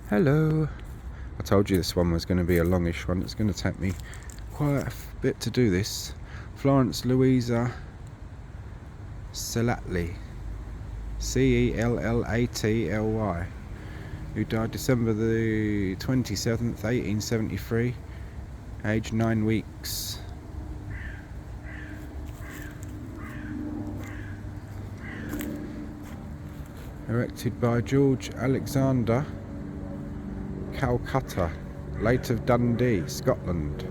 Hello. I told you this one was going to be a longish one. It's going to take me quite a bit to do this. Florence Louisa Cellatly, Cellatly, who died December the 27th, 1873, aged 9 weeks. Erected by George Alexander, Calcutta, late of Dundee, Scotland.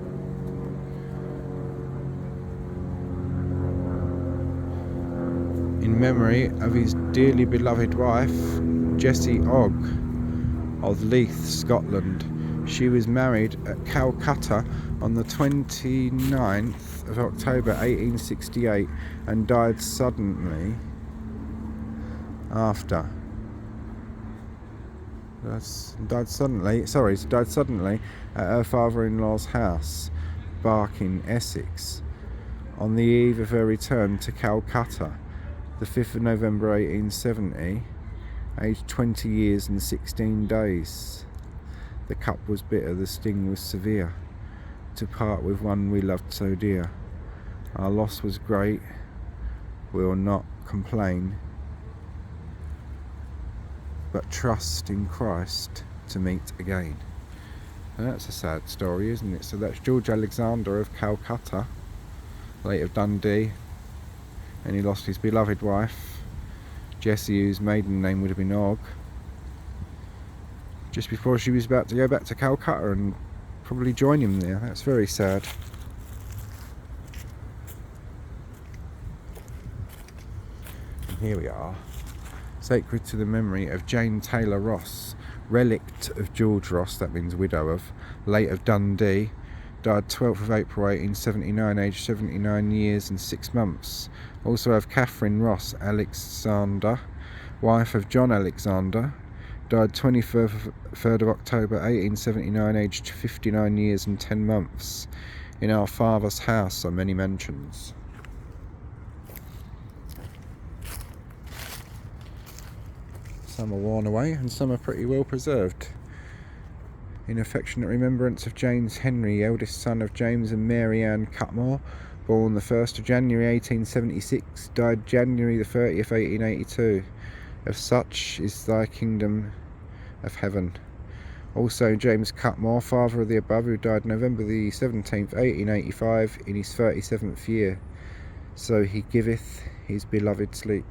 In memory of his dearly beloved wife, Jessie Ogg of Leith, Scotland. She was married at Calcutta on the 29th of October 1868 and died suddenly after. Died suddenly at her father-in-law's house, Barking, Essex, on the eve of her return to Calcutta, the 5th of November 1870, aged 20 years and 16 days. The cup was bitter, the sting was severe, to part with one we loved so dear. Our loss was great, we'll not complain, but trust in Christ to meet again. And that's a sad story, isn't it? So that's George Alexander of Calcutta, late of Dundee, and he lost his beloved wife, Jessie, whose maiden name would have been Ogg, just before she was about to go back to Calcutta and probably join him there. That's very sad. And here we are. Sacred to the memory of Jane Taylor Ross, relict of George Ross, that means widow of, late of Dundee, died 12th of April 1879, aged 79 years and 6 months. Also have Catherine Ross Alexander, wife of John Alexander, died 23rd of October 1879, aged 59 years and 10 months. In our father's house are many mentions. Some are worn away and some are pretty well preserved. In affectionate remembrance of James Henry, eldest son of James and Mary Ann Cutmore, born the 1st of January 1876, died January the 30th, 1882. Of such is thy kingdom of heaven. Also James Cutmore, father of the above, who died November the 17th, 1885, in his 37th year. So he giveth his beloved sleep.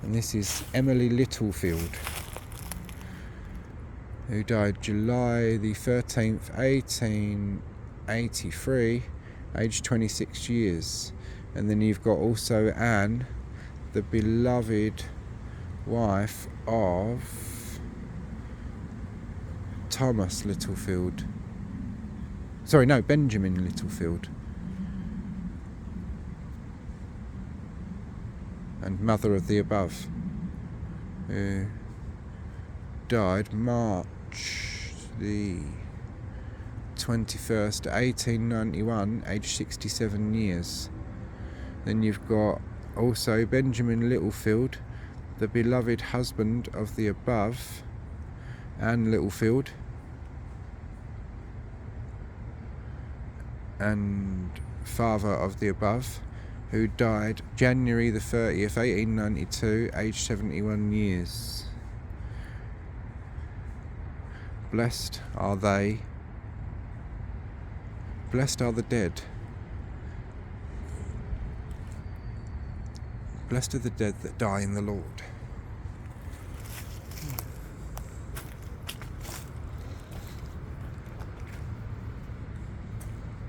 And this is Emily Littlefield, who died July the 13th, 1883, aged 26 years. And then you've got also Anne, the beloved wife of Thomas Littlefield. Benjamin Littlefield. And mother of the above, who died March the 21st, 1891, aged 67 years. Then you've got also Benjamin Littlefield, the beloved husband of the above, Anne Littlefield, and father of the above, who died January the 30th, 1892, aged 71 years. Blessed are they, blessed are the dead. Blessed are the dead that die in the Lord.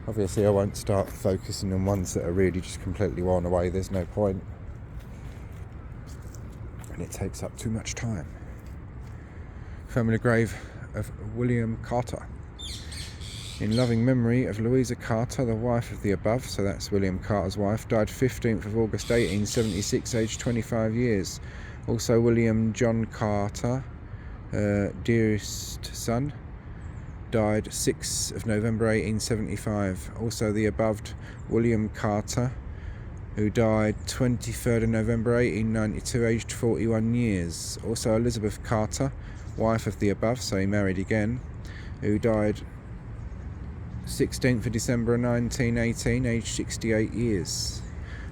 Obviously I won't start focusing on ones that are really just completely worn away, there's no point. And it takes up too much time. Family grave of William Carter. In loving memory of Louisa Carter, the wife of the above, so that's William Carter's wife, died 15th of August 1876, aged 25 years. Also William John Carter, dearest son, died 6th of November 1875. Also the above William Carter, who died 23rd of November 1892, aged 41 years. Also Elizabeth Carter, wife of the above, so he married again, who died 16th of December 1918, aged 68 years.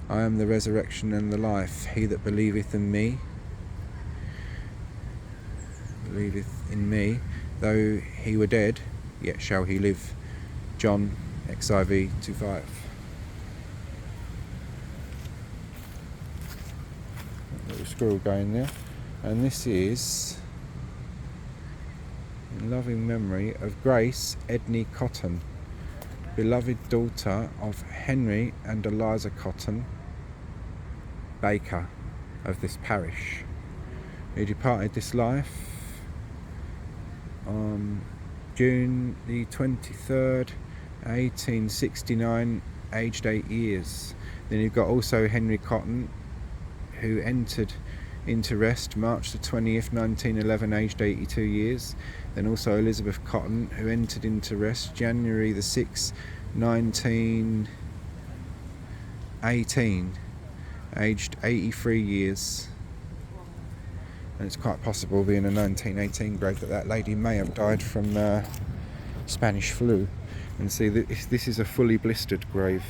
I am the resurrection and the life. He that believeth in me, though he were dead, yet shall he live. John, XIV 2:5. Little squirrel going there. And this is in loving memory of Grace Edney Cotton, beloved daughter of Henry and Eliza Cotton, baker of this parish, who departed this life on June the 23rd, 1869, aged 8 years. Then you've got also Henry Cotton, who entered into rest March the 20th, 1911, aged 82 years. Then also Elizabeth Cotton, who entered into rest January the 6th, 1918, aged 83 years. And it's quite possible, being a 1918 grave, that lady may have died from Spanish flu. And see, this is a fully blistered grave.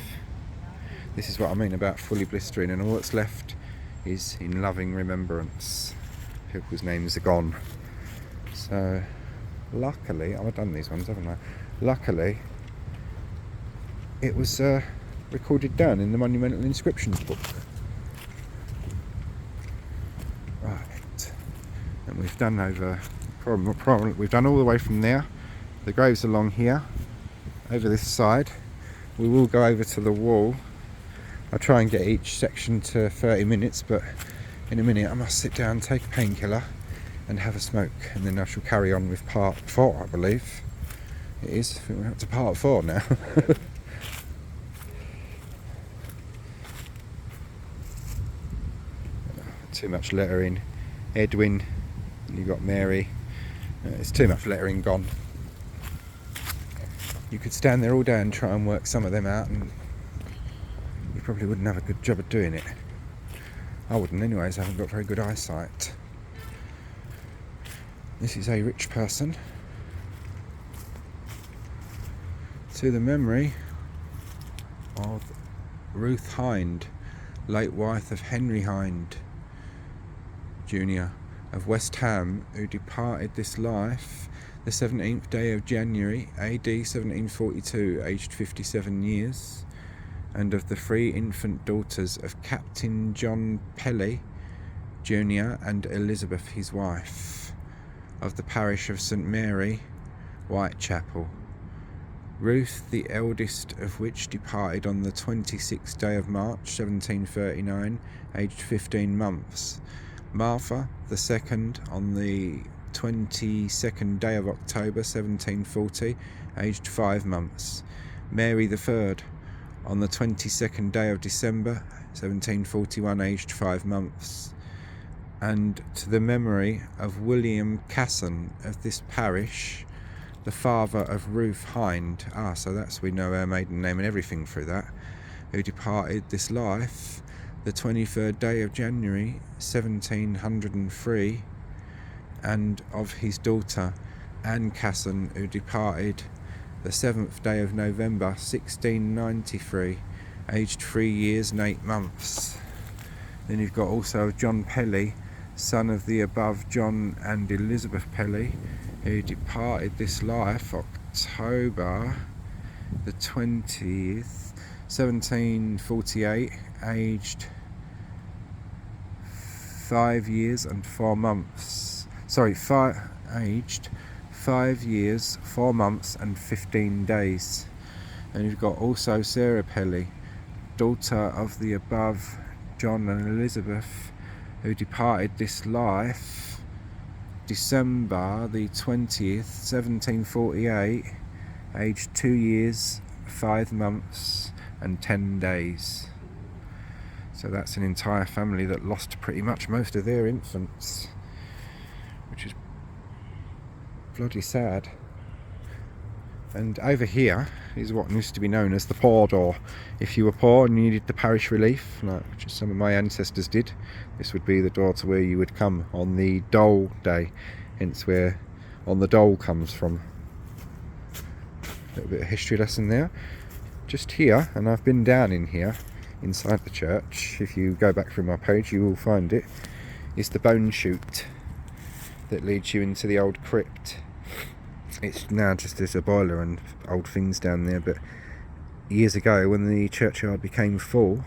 This is what I mean about fully blistering, and all that's left is in loving remembrance. People's names are gone. So, luckily, I've done these ones, haven't I? Luckily, it was recorded down in the Monumental Inscriptions book. Right, and we've done we've done all the way from there. The graves along here, over this side. We will go over to the wall. I'll try and get each section to 30 minutes, but in a minute I must sit down, take a painkiller and have a smoke, and then I shall carry on with part 4, I believe. It is. I think we're up to part 4 now. Too much lettering. Edwin, and you've got Mary. It's too much lettering gone. You could stand there all day and try and work some of them out, and you probably wouldn't have a good job of doing it. I wouldn't anyways, I haven't got very good eyesight. This is a rich person. To the memory of Ruth Hind, late wife of Henry Hind Jr. of West Ham, who departed this life the 17th day of January, AD 1742, aged 57 years, and of the 3 infant daughters of Captain John Pelly Jr. and Elizabeth, his wife, of the parish of St Mary, Whitechapel. Ruth, the eldest of which, departed on the 26th day of March 1739, aged 15 months. Martha, the second, on the 22nd day of October 1740, aged 5 months. Mary the third, on the 22nd day of December 1741, aged 5 months. And to the memory of William Casson of this parish, the father of Ruth Hind, so that's, we know her maiden name and everything through that, who departed this life the 23rd day of January 1703, and of his daughter Anne Casson, who departed the 7th day of November 1693, aged 3 years and 8 months. Then you've got also John Pelly, son of the above John and Elizabeth Pelly, who departed this life October the 20th, 1748, aged 5 years and 4 months. Aged 5 years, 4 months and 15 days. And you've got also Sarah Pelly, daughter of the above John and Elizabeth, who departed this life December the 20th, 1748, aged 2 years, 5 months and 10 days. So that's an entire family that lost pretty much most of their infants, which is bloody sad. And over here is what used to be known as the poor door. If you were poor and needed the parish relief, like which some of my ancestors did, this would be the door to where you would come on the dole day, hence where on the dole comes from. A little bit of history lesson there. Just here, and I've been down in here inside the church, if you go back through my page you will find it, is the bone chute that leads you into the old crypt. It's now just as a boiler and old things down there, but years ago when the churchyard became full,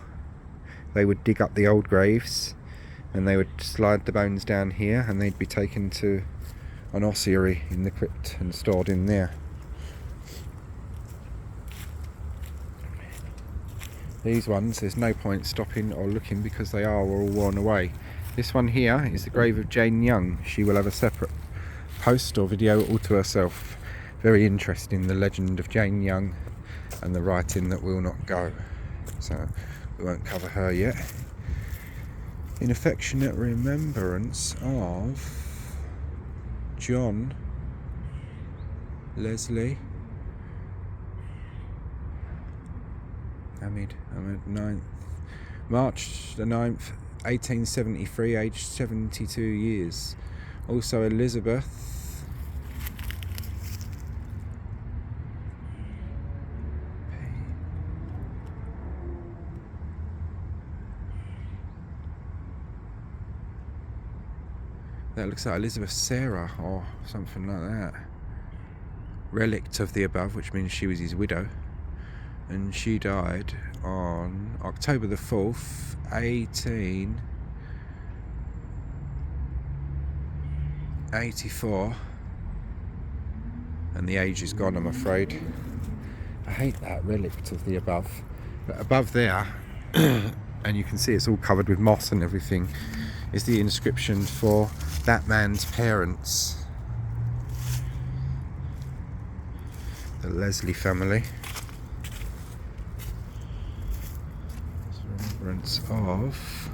they would dig up the old graves and they would slide the bones down here, and they'd be taken to an ossuary in the crypt and stored in there. These ones, there's no point stopping or looking because they are all worn away. This one here is the grave of Jane Young. She will have a separate post or video all to herself. Very interesting, the legend of Jane Young and the writing that will not go. So we won't cover her yet. In affectionate remembrance of John Leslie Hamid 9th, March the 9th, 1873, aged 72 years. Also Elizabeth that looks like Elizabeth Sarah or something like that. Relict of the above, which means she was his widow. And she died on October the 4th, 1884. And the age is gone, I'm afraid. I hate that, relict of the above. But above there, and you can see it's all covered with moss and everything, is the inscription for that man's parents. The Leslie family. Remembrance of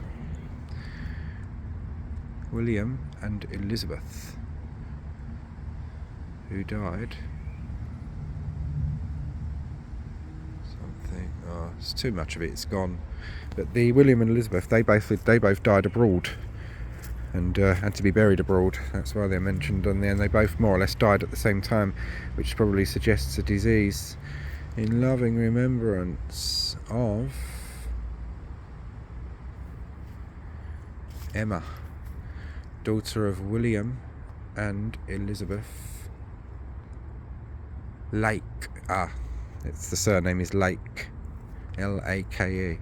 William and Elizabeth, who died something, oh, it's too much of it, it's gone. But the William and Elizabeth, they both died abroad and had to be buried abroad. That's why they're mentioned on there, and they both more or less died at the same time, which probably suggests a disease. In loving remembrance of Emma, daughter of William and Elizabeth Lake. It's the surname is Lake, L-A-K-E,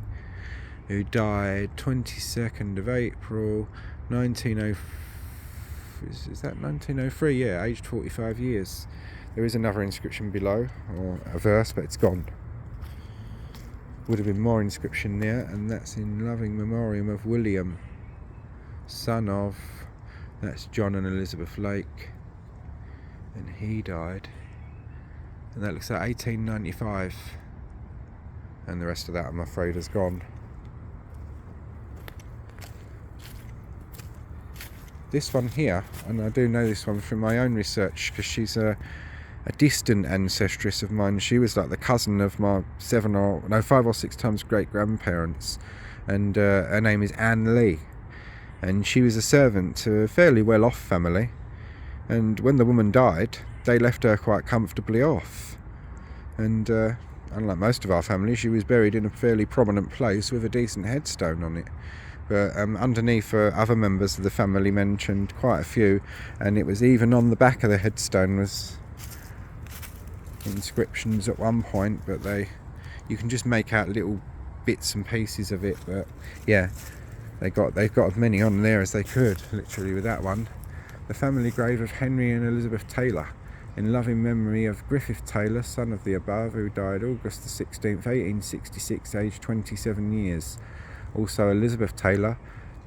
who died 22nd of April 1903. Is that 1903? Yeah, aged 45 years. There is another inscription below, or a verse, but it's gone. Would have been more inscription there, and that's in loving memoriam of William, son of, that's John and Elizabeth Lake, and he died, and that looks like 1895, and the rest of that I'm afraid has gone. This one here, and I do know this one from my own research because she's a distant ancestress of mine. She was like the cousin of my 5 or 6 times great grandparents, and her name is Anne Lee. And she was a servant to a fairly well-off family, and when the woman died, they left her quite comfortably off. And unlike most of our family, she was buried in a fairly prominent place with a decent headstone on it. But underneath other members of the family mentioned quite a few, and it was even on the back of the headstone was inscriptions at one point, but you can just make out little bits and pieces of it. But yeah, they've got as many on there as they could, literally, with that one. The family grave of Henry and Elizabeth Taylor, in loving memory of Griffith Taylor, son of the above, who died August the 16th, 1866, aged 27 years. Also Elizabeth Taylor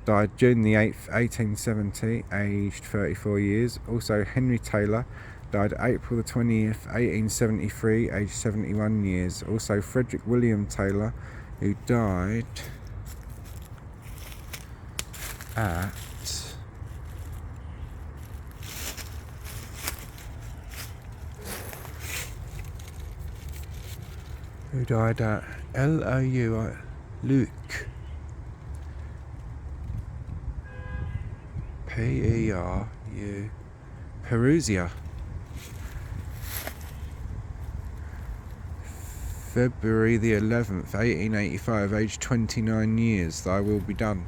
died June the 8th, 1870, aged 34 years. Also Henry Taylor died April the 20th, 1873, aged 71 years. Also Frederick William Taylor, who died at who died at Luke, Peru, Perusia, February the 11th, 1885, aged 29 years. Thy will be done.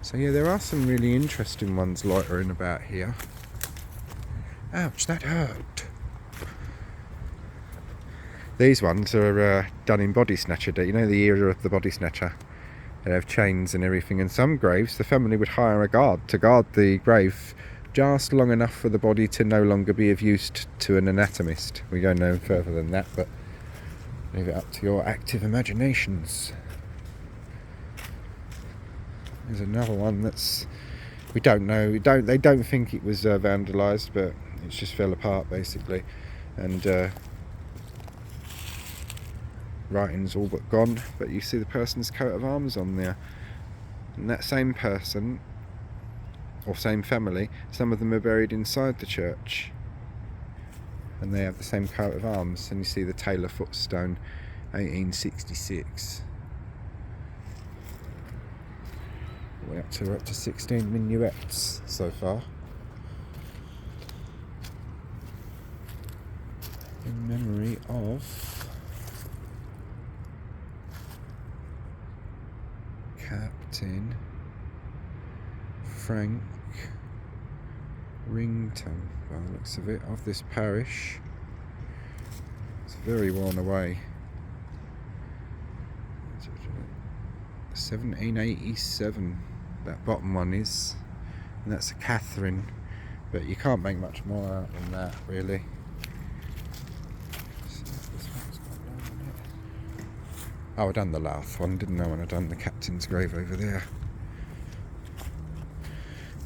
So yeah, there are some really interesting ones loitering about here. Ouch, that hurt. These ones are done in body snatcher day. You know, the era of the body snatcher. They have chains and everything. And some graves, the family would hire a guard to guard the grave just long enough for the body to no longer be of use to an anatomist. We go no further than that, but leave it up to your active imaginations. There's another one that's, we don't know. They don't think it was vandalised, but it just fell apart basically. And writing's all but gone, but you see the person's coat of arms on there, and that same person or same family, some of them are buried inside the church and they have the same coat of arms, and you see the Taylor footstone, 1866. We're up to 16 minuets so far, in memory of Captain Frank Rington, by the looks of it, of this parish. It's very worn away. 1787, that bottom one is, and that's a Catherine, but you can't make much more out than that really. Oh, I done the last one, didn't I, when I done the captain's grave over there.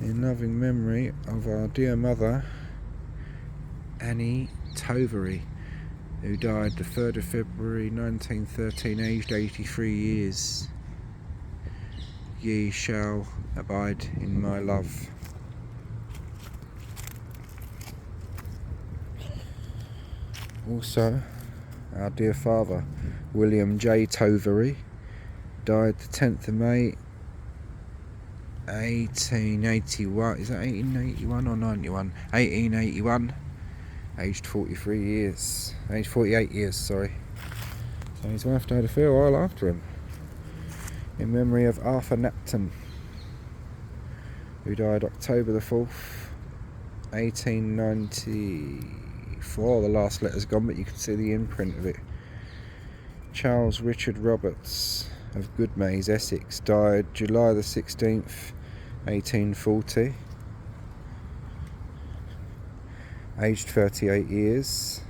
In loving memory of our dear mother, Annie Tovery, who died the 3rd of February 1913, aged 83 years. Ye shall abide in my love. Also, our dear father, William J. Tovery, died the 10th of May 1881. Is that 1881 or 91? 1881, aged 43 years. Aged 48 years, sorry. So his wife died a fair while after him. In memory of Arthur Napton, who died October the 4th, 1894. The last letter's gone, but you can see the imprint of it. Charles Richard Roberts of Goodmays, Essex, died July the 16th, 1840, aged 38 years.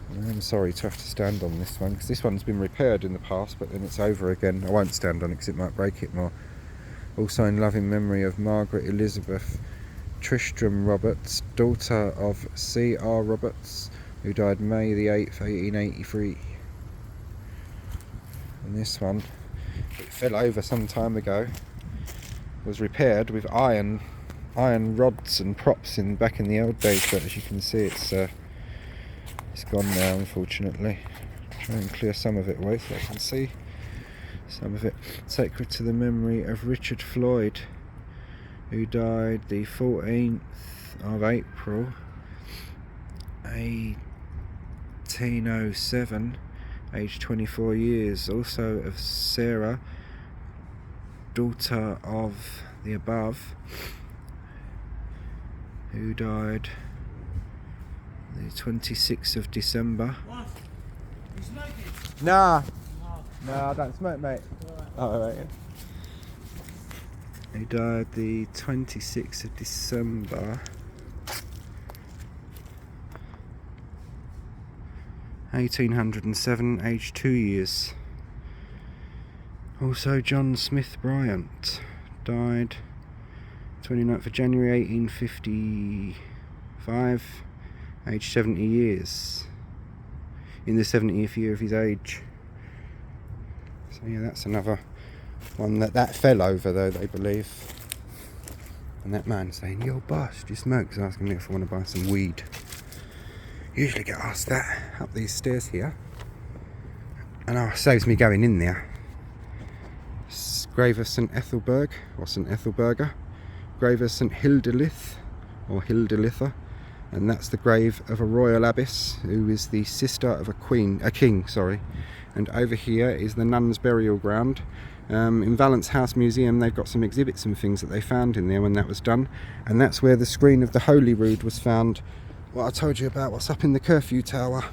I'm sorry to have to stand on this one, because this one's been repaired in the past, but then it's over again. I won't stand on it because it might break it more. Also in loving memory of Margaret Elizabeth Tristram Roberts, daughter of C.R. Roberts, who died May the 8th, 1883. And this one, it fell over some time ago, was repaired with iron rods and props back in the old days, but as you can see it's gone now, unfortunately. Try and clear some of it away so I can see some of it. Sacred to the memory of Richard Floyd, who died the 14th of April 1807, aged 24 years. Also of Sarah, daughter of the above, who died the 26th of December. What? You smoking? Nah. No, I don't smoke, mate. Oh, right, yeah. He died the 26th of December 1807, aged 2 years. Also John Smith Bryant died 29th of January 1855, aged 70 years, in the 70th year of his age. So yeah, that's another one that fell over though, they believe. And that man saying, "Yo boss, do you smoke?" He's asking me if I want to buy some weed. Usually get asked that up these stairs here, and it saves me going in there. Grave of St Ethelberg, or St Ethelberger. Grave of St Hildelith, or Hildelitha, and that's the grave of a royal abbess who is the sister of a king. And over here is the nuns' burial ground. In Valence House Museum they've got some exhibits and things that they found in there when that was done, and that's where the screen of the Holy Rood was found. What I told you about, what's up in the curfew tower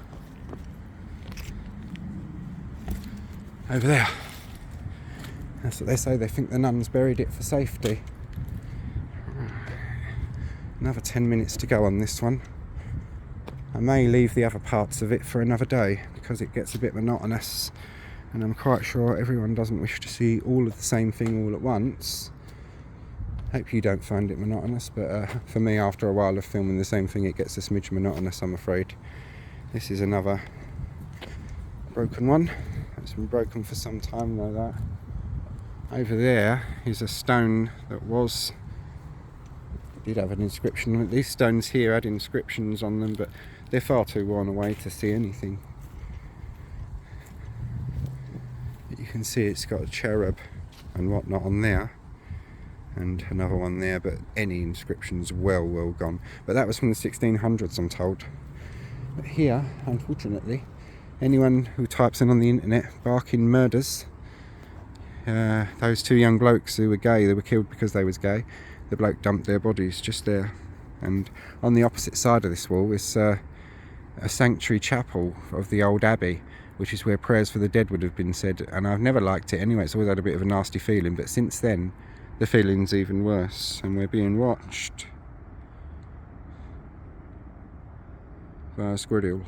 over there. That's what they say. They think the nuns buried it for safety. Another 10 minutes to go on this one. I may leave the other parts of it for another day because it gets a bit monotonous, and I'm quite sure everyone doesn't wish to see all of the same thing all at once. Hope you don't find it monotonous, but for me, after a while of filming the same thing, it gets a smidge monotonous, I'm afraid. This is another broken one. It's been broken for some time though, that. Over there is a stone that did have an inscription on it. These stones here had inscriptions on them, but they're far too worn away to see anything. You can see it's got a cherub and whatnot on there, and another one there, but any inscription's well gone. But that was from the 1600s, I'm told. But here, unfortunately, anyone who types in on the internet Barking murders, those two young blokes who were gay, they were killed because they was gay. The bloke dumped their bodies just there. And on the opposite side of this wall is a sanctuary chapel of the old abbey, which is where prayers for the dead would have been said. And I've never liked it anyway. It's always had a bit of a nasty feeling, but since then the feeling's even worse, and we're being watched by a squirrel.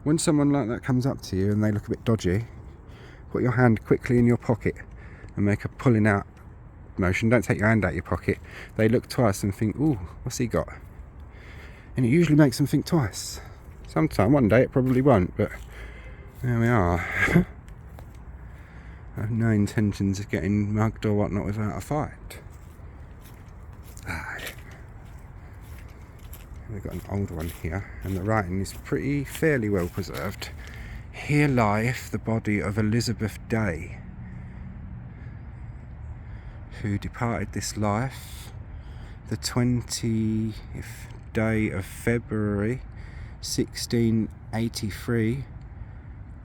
When someone like that comes up to you and they look a bit dodgy, put your hand quickly in your pocket and make a pulling out motion. Don't take your hand out of your pocket. They look twice and think, ooh, what's he got? And it usually makes them think twice. Sometime, one day it probably won't, but there we are. I have no intentions of getting mugged or whatnot without a fight. We've got an old one here, and the writing is fairly well preserved. Here lieth the body of Elizabeth Day, who departed this life the 20th day of February 1683,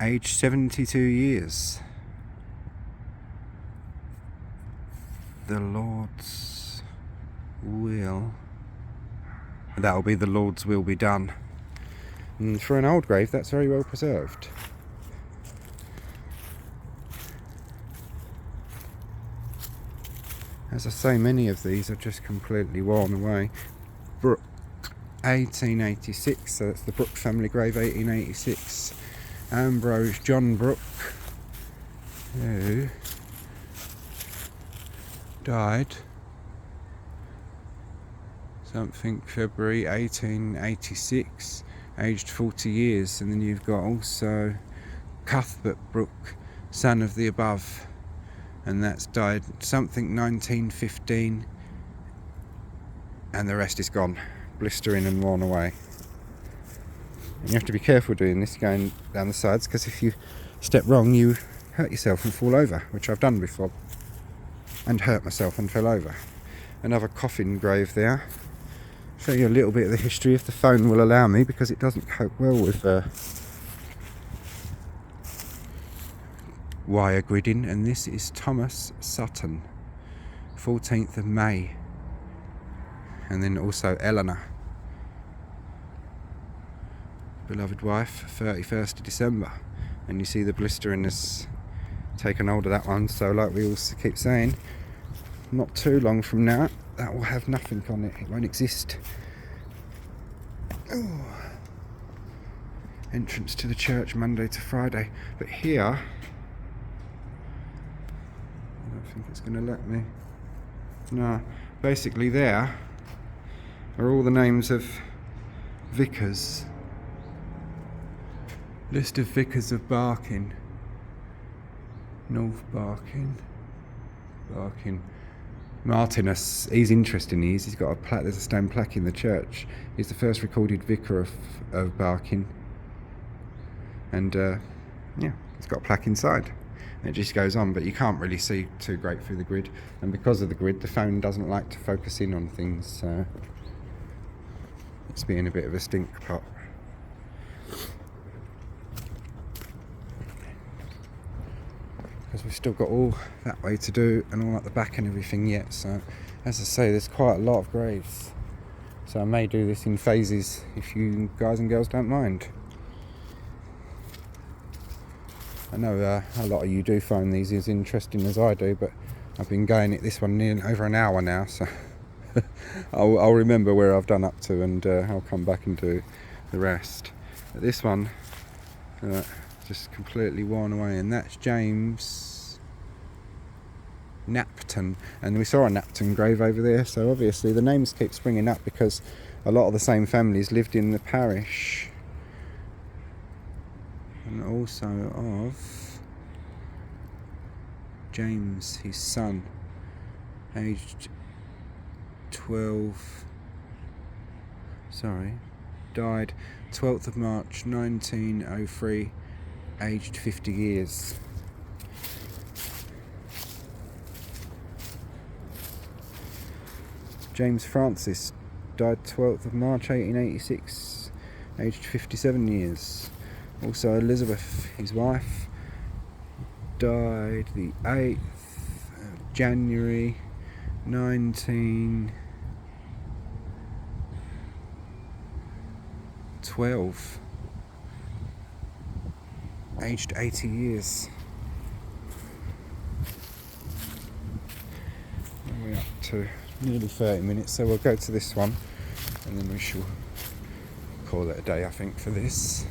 aged 72 years. The Lord's will. That'll be the Lord's will be done. And for an old grave, that's very well preserved. As I say, many of these are just completely worn away. Brooke, 1886, so that's the Brooke family grave, 1886. Ambrose John Brooke, who died something February 1886, aged 40 years. And then you've got also Cuthbert Brooke, son of the above, and that's died something 1915, and the rest is gone, blistering and worn away. And you have to be careful doing this, going down the sides, because if you step wrong you hurt yourself and fall over, which I've done before, and hurt myself and fell over. Another coffin grave there. Show you a little bit of the history if the phone will allow me, because it doesn't cope well with wire gridding. And this is Thomas Sutton, 14th of May. And then also Eleanor, beloved wife, 31st of December. And you see the blistering has taken hold of that one, so like we all keep saying, not too long from now that will have nothing on it. It won't exist. Ooh. Entrance to the church Monday to Friday. But here, I don't think it's going to let me. No, basically there are all the names of vicars. List of vicars of Barking. North Barking, Martinus, he's interesting. He's got a plaque. There's a stone plaque in the church. He's the first recorded vicar of Barking, and yeah, it's got a plaque inside. It just goes on, but you can't really see too great through the grid, and because of the grid, the phone doesn't like to focus in on things, so it's being a bit of a stink pot. Because we've still got all that way to do and all at the back and everything yet, so as I say, there's quite a lot of graves, so I may do this in phases if you guys and girls don't mind. I know a lot of you do find these as interesting as I do, but I've been going at this one nearly over an hour now, so I'll remember where I've done up to, and I'll come back and do the rest. But this one just completely worn away, and that's James Knapton, and we saw a Knapton grave over there, so obviously the names keep springing up because a lot of the same families lived in the parish. And also of James, his son, aged 12, died 12th of March 1903, aged 50 years. James Francis died 12th of March 1886, aged 57 years. Also Elizabeth, his wife, died the 8th of January 1912, aged 80 years. And we're up to nearly 30 minutes, so we'll go to this one and then we shall call it a day, I think, for this.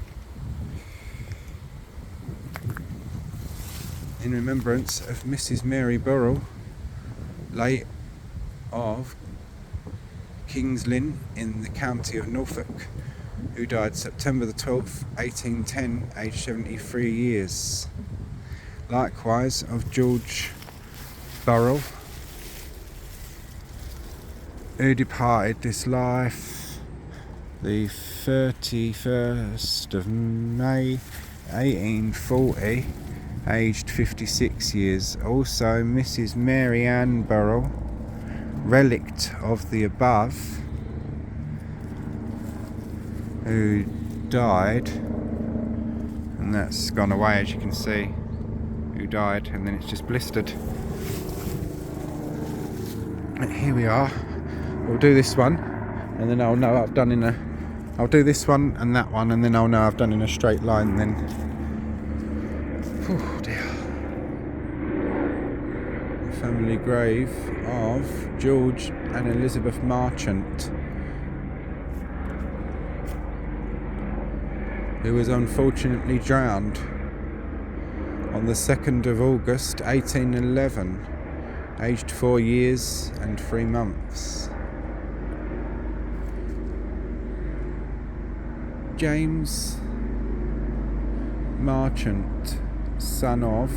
In remembrance of Mrs. Mary Burrell, late of King's Lynn in the county of Norfolk, who died September the 12th, 1810, aged 73 years. Likewise of George Burrell, who departed this life the 31st of May, 1840, aged 56 years. Also Mrs. Mary Ann Burrell, relict of the above, who died, and that's gone away as you can see, who died, and then it's just blistered. And here we are. We'll do this one, and then I'll know I've done I'll do this one and that one, and then I'll know I've done in a straight line then. Oh dear. The family grave of George and Elizabeth Marchant, who was unfortunately drowned on the 2nd of August 1811, aged 4 years and 3 months. James Marchant, son of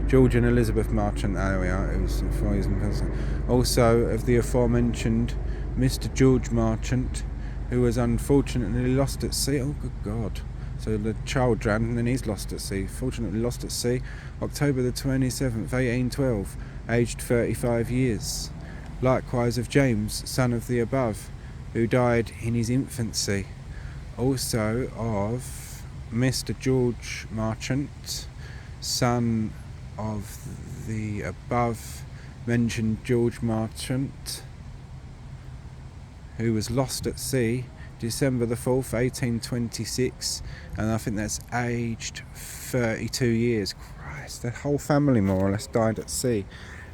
George and Elizabeth Marchant, there we are, it was 4 years and 3 months. Also of the aforementioned Mr. George Marchant, who was unfortunately lost at sea. Oh good God. So the child drowned and then he's lost at sea. Fortunately lost at sea, October the 27th, 1812, aged 35 years. Likewise of James, son of the above, who died in his infancy. Also of Mr. George Marchant, son of the above mentioned George Marchant, who was lost at sea December the 4th, 1826, and I think that's aged 32 years. Christ, the whole family more or less died at sea.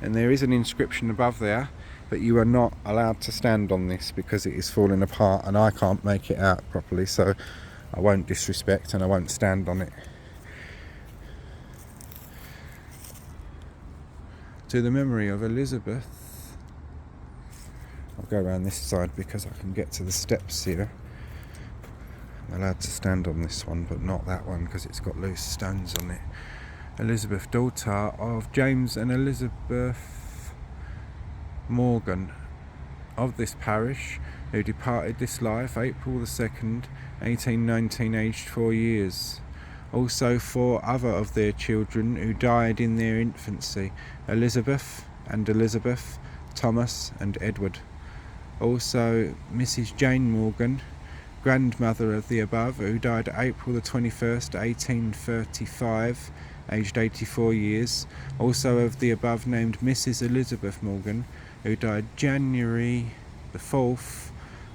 And there is an inscription above there, but you are not allowed to stand on this because it is falling apart and I can't make it out properly, so I won't disrespect and I won't stand on it. To the memory of Elizabeth. I'll go around this side because I can get to the steps here. I'm allowed to stand on this one, but not that one because it's got loose stones on it. Elizabeth, daughter of James and Elizabeth Morgan of this parish, who departed this life April the 2nd, 1819, aged 4 years. Also 4 other of their children who died in their infancy, Elizabeth, Thomas and Edward. Also Mrs. Jane Morgan, grandmother of the above, who died April the 21st, 1835, aged 84 years. Also of the above named Mrs. Elizabeth Morgan, who died January the 4th,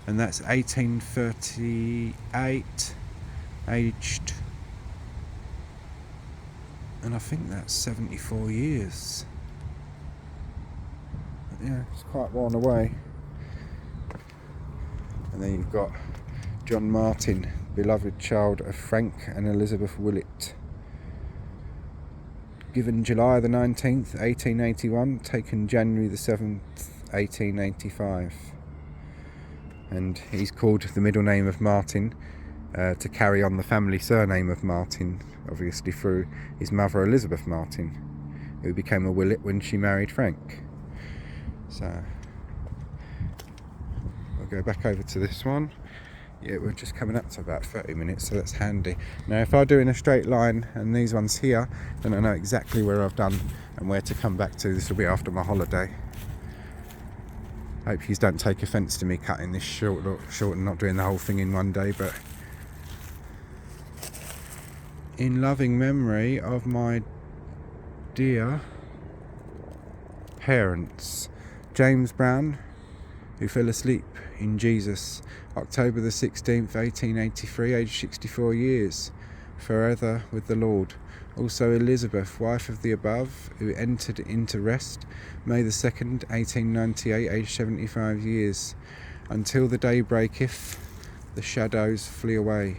and that's 1838, aged, and I think that's 74 years. But yeah, it's quite worn away. And then you've got John Martin, beloved child of Frank and Elizabeth Willett. Given July the 19th, 1881, taken January the 7th, 1885. And he's called the middle name of Martin to carry on the family surname of Martin, obviously through his mother Elizabeth Martin, who became a Willett when she married Frank. So we'll go back over to this one. Yeah, we're just coming up to about 30 minutes, so that's handy. Now if I do in a straight line and these ones here, then I know exactly where I've done and where to come back to. This will be after my holiday. Hope you don't take offence to me cutting this short and not doing the whole thing in one day, but in loving memory of my dear parents, James Brown, who fell asleep in Jesus, October the 16th, 1883, aged 64 years, forever with the Lord. Also Elizabeth, wife of the above, who entered into rest, May the 2nd, 1898, aged 75 years. Until the day breaketh, the shadows flee away.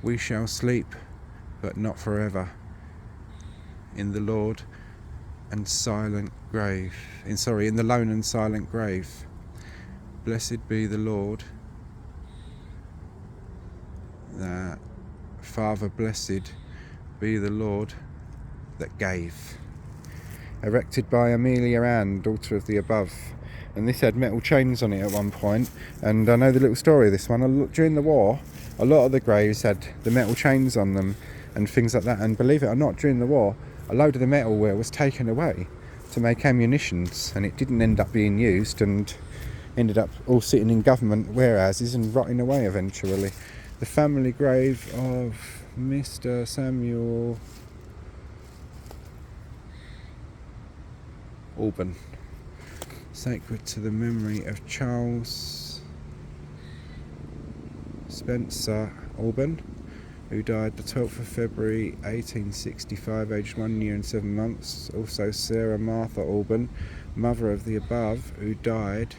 We shall sleep, but not forever, in the Lord and silent grave. In the lone and silent grave. Blessed be the Lord, that Father, blessed be the Lord that gave. Erected by Amelia Ann, daughter of the above. And this had metal chains on it at one point, and I know the little story of this one. During the war, a lot of the graves had the metal chains on them and things like that, and believe it or not, during the war a load of the metalware was taken away to make ammunitions, and it didn't end up being used and ended up all sitting in government warehouses and rotting away eventually. The family grave of Mr. Samuel Alban, sacred to the memory of Charles Spencer Alban, who died the 12th of February 1865, aged 1 year and 7 months. Also Sarah Martha Alban, mother of the above, who died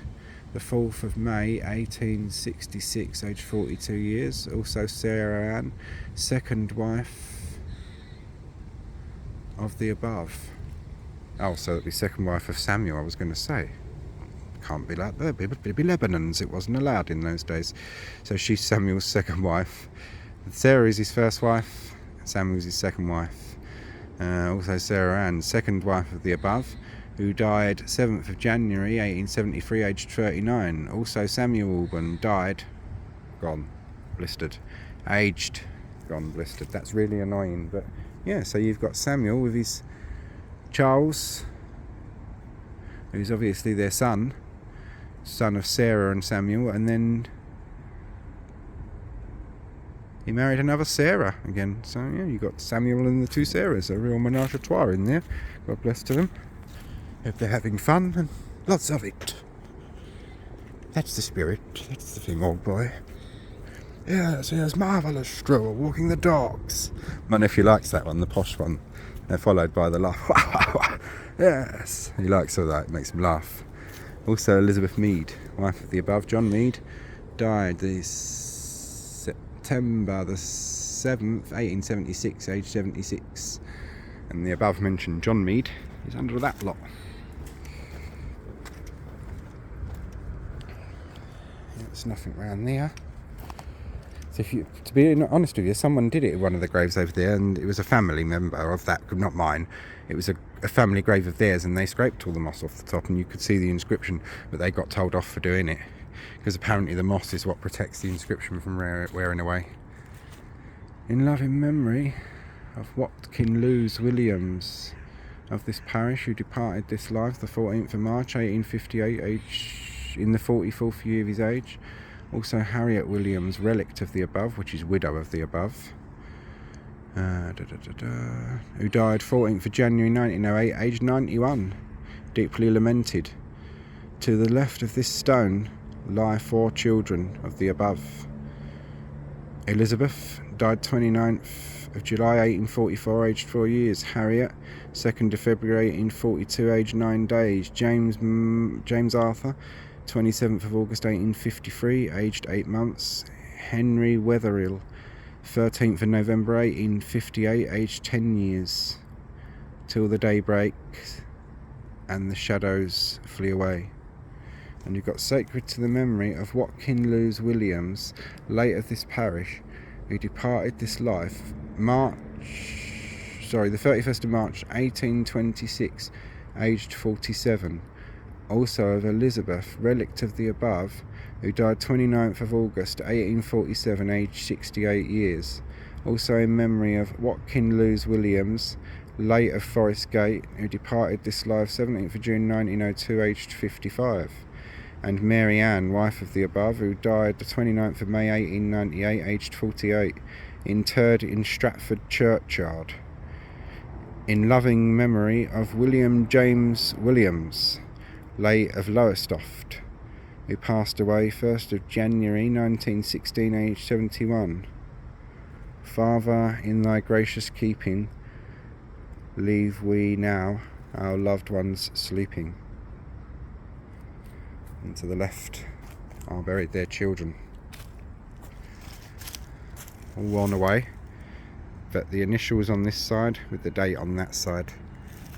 the 4th of May 1866, aged 42 years. Also Sarah Ann, second wife of the above. Oh, so that'd be second wife of Samuel, I was going to say. Can't be like that. It'd be Lebanon's. It wasn't allowed in those days. So she's Samuel's second wife. Sarah is his first wife. Samuel's his second wife. Also Sarah Ann, second wife of the above, who died 7th of January 1873, aged 39. Also Samuel Alban died, gone, blistered, aged, gone, blistered. That's really annoying, but yeah, so you've got Samuel with his Charles, who's obviously their son of Sarah and Samuel, and then he married another Sarah again. So yeah, you got Samuel and the two Sarahs, a real menage a trois in there. God bless to them. Hope they're having fun, and lots of it. That's the spirit. That's the thing, old boy. Yes, yes, marvellous stroll, walking the dogs. My nephew likes that one, the posh one. They're followed by the laugh. Yes, he likes all that. It makes him laugh. Also Elizabeth Mead, wife of the above, John Mead, died this September the 7th, 1876, aged 76. And the above mentioned John Mead is under that lot. There's nothing round there. So to be honest with you, someone did it at one of the graves over there, and it was a family member of that, not mine. It was a family grave of theirs, and they scraped all the moss off the top, and you could see the inscription, but they got told off for doing it, because apparently the moss is what protects the inscription from wearing away. In loving memory of Watkin Lewis Williams of this parish, who departed this life the 14th of March 1858, in the 44th year of his age. Also Harriet Williams, relict of the above, which is widow of the above, who died 14th of January 1908, aged 91, deeply lamented. To the left of this stone lie 4 children of the above. Elizabeth died 29th of July 1844, aged 4 years. Harriet, 2nd of February 1842, aged 9 days. James Arthur, 27th of August 1853, aged 8 months. Henry Wetherill, 13th of November 1858, aged 10 years. Till the day breaks and the shadows flee away. And you've got sacred to the memory of Watkin Lewis Williams, late of this parish, who departed this life the 31st of March 1826, aged 47. Also of Elizabeth, relict of the above, who died 29th of August 1847, aged 68 years. Also in memory of Watkin Lewis Williams, late of Forest Gate, who departed this life 17th of June 1902, aged 55. And Mary Ann, wife of the above, who died the 29th of May 1898, aged 48, interred in Stratford Churchyard. In loving memory of William James Williams, late of Lowestoft, who passed away 1st of January 1916, aged 71. Father, in thy gracious keeping, leave we now our loved ones sleeping. And to the left are buried their children, all worn away, but the initials on this side with the date on that side,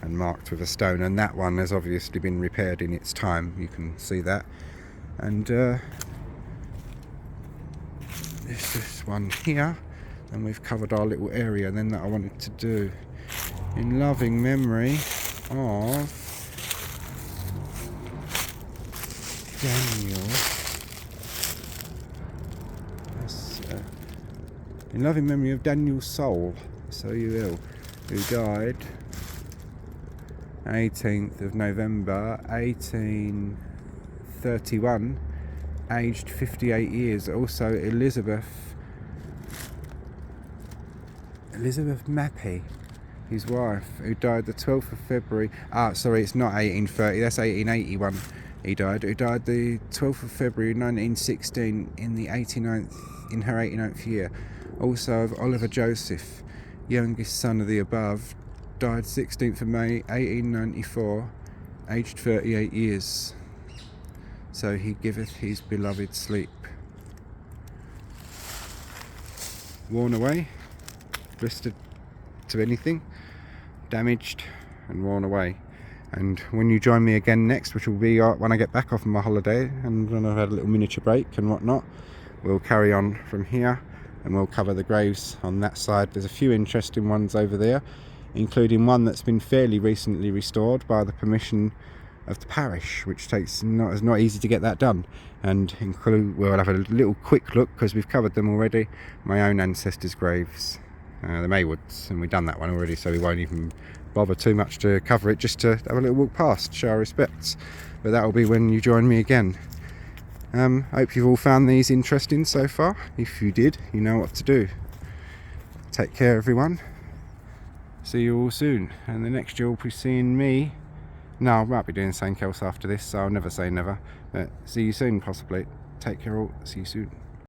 and marked with a stone, and that one has obviously been repaired in its time, you can see that. And this one here, and we've covered our little area then that I wanted to do. In loving memory of Daniel, in loving memory of Daniel Soul, so you will, who died 18th of November 1831, aged 58 years. Also Elizabeth Mappy, his wife, who died the 12th of February. It's not 1830, that's 1881. He died, who died the 12th of February 1916 in her 89th year. Also of Oliver Joseph, youngest son of the above, died 16th of May 1894, aged 38 years. So he giveth his beloved sleep. Worn away, blistered to anything, damaged and worn away. And when you join me again next, which will be when I get back off my holiday and when I've had a little miniature break and whatnot, we'll carry on from here and we'll cover the graves on that side. There's a few interesting ones over there, including one that's been fairly recently restored by the permission of the parish, which it's not easy to get that done. And we'll have a little quick look, because we've covered them already, my own ancestors' graves, the Maywoods, and we've done that one already, so we won't even bother too much to cover it, just to have a little walk past, show our respects. But that will be when you join me again. Hope you've all found these interesting so far. If you did, you know what to do. Take care, everyone. See you all soon. And the next you'll be seeing me. No, I might be doing something else after this, so I'll never say never. But see you soon, possibly. Take care all. See you soon.